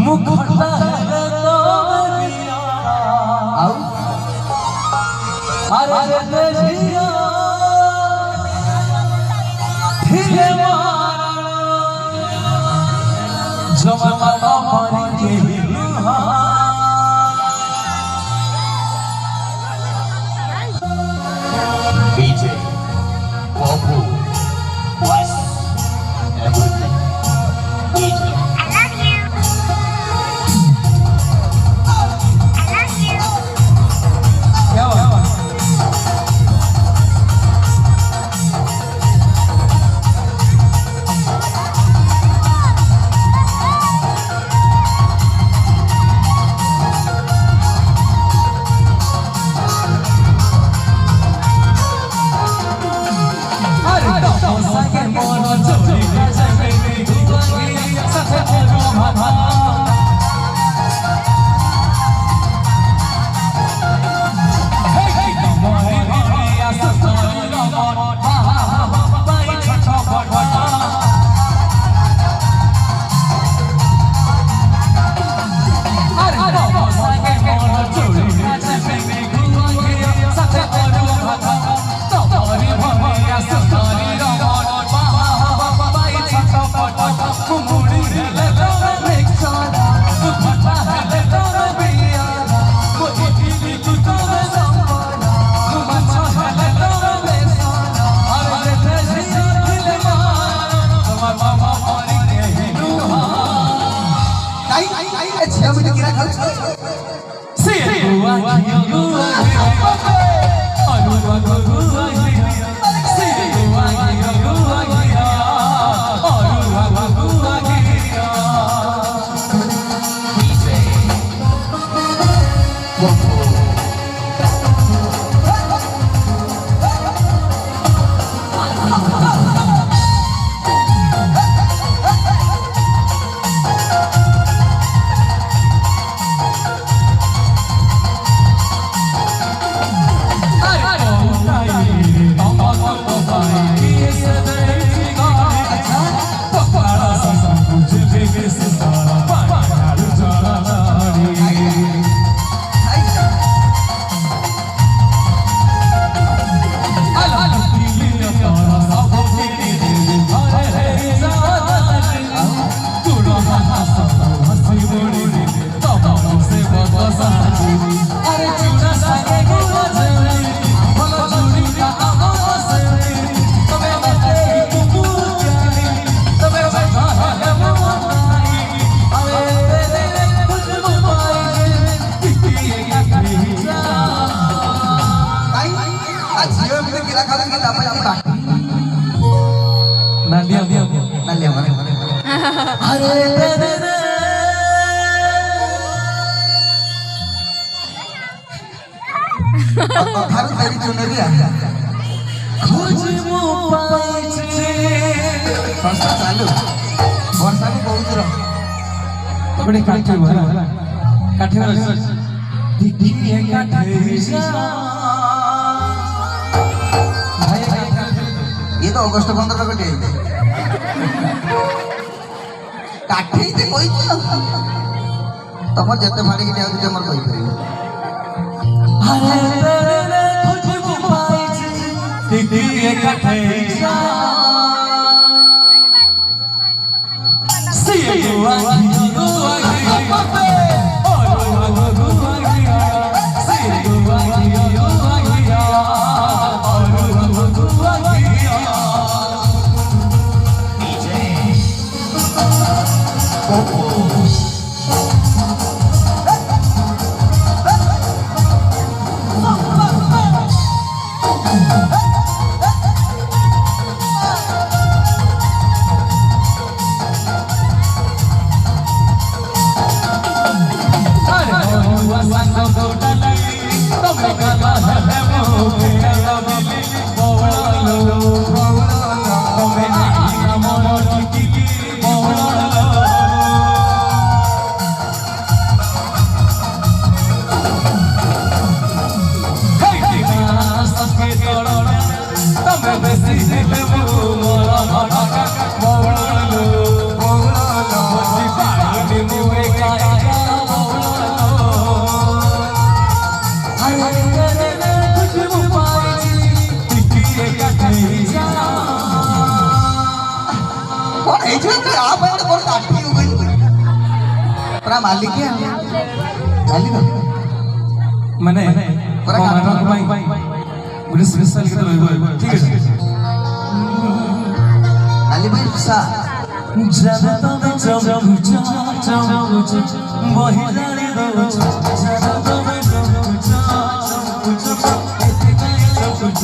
मुखटा है तो बिया आओ अरे देजिया धीरे मारा जमाना पारी के हिलहा DJ Popu was everything DJ Bharat तेरी चुनरिया खोज मो पाइछे संस्था चालू वर्षा भी बहुत रह तबडे काठे वाला दिखिए काठे ये तो अगस्त 15 को डे काठे ते कोई तमर जते फाड़ी के आउ जे हमर कोई परियो अरे खोज मो पाइछे दिखिए काठे See you Hey, पूरा मालिक है मालिक माने पूरा ମାନଙ୍କ ପାଇଁ ଗୋଟେ ସ୍ପେଶାଲ ଗୀତ ରହିବ ଠିକ ଅଛି नाली भाई सा जब तब चौकुच वही जाने दो जब तब चौकुच एते काहे चौकुच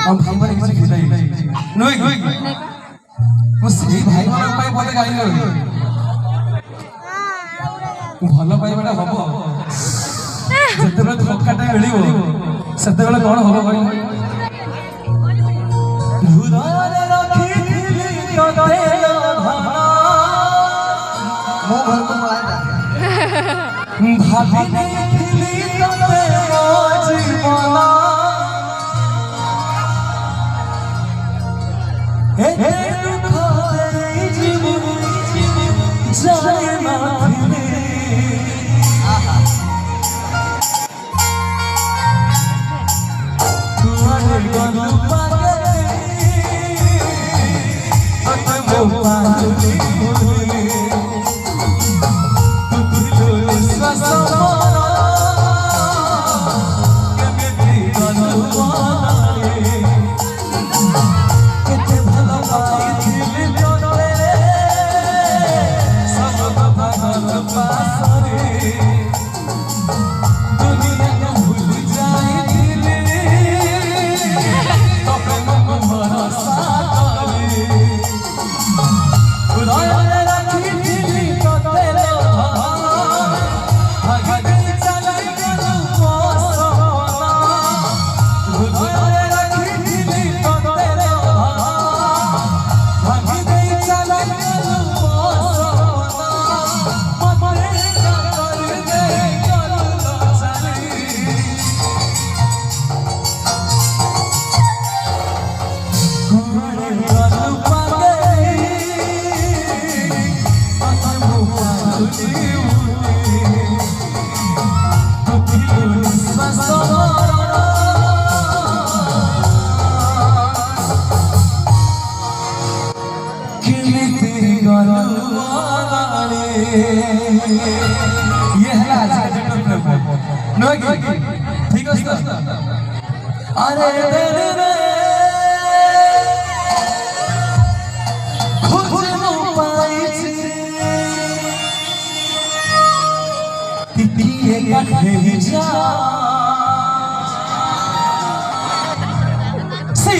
हम भाई किसी खिलाई नोई मुझे भाई मान पाए बोले गाई लो भल पाइबाटा हम ଯେତେବେଳେ ଧକ୍କାଟା ମିଳିବ ସେତେବେଳେ କଣ ହବ ଭାଇ ହୃଦୟରେ ରଖିଥିଲି ତତେ ଧନ मुंह भर को मुलायम ଭାବି ନେଇଥିଲି ତତେ ମୋ ଜୀବନ ଏତେ ଦୁଃଖ ଦେଇଯିବୁ ଜାଣି ନଥିଲି ये है आज का जटन नो ठीक है अरे तेरे रे खुद नो पाई पिपिए काटे जा से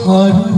और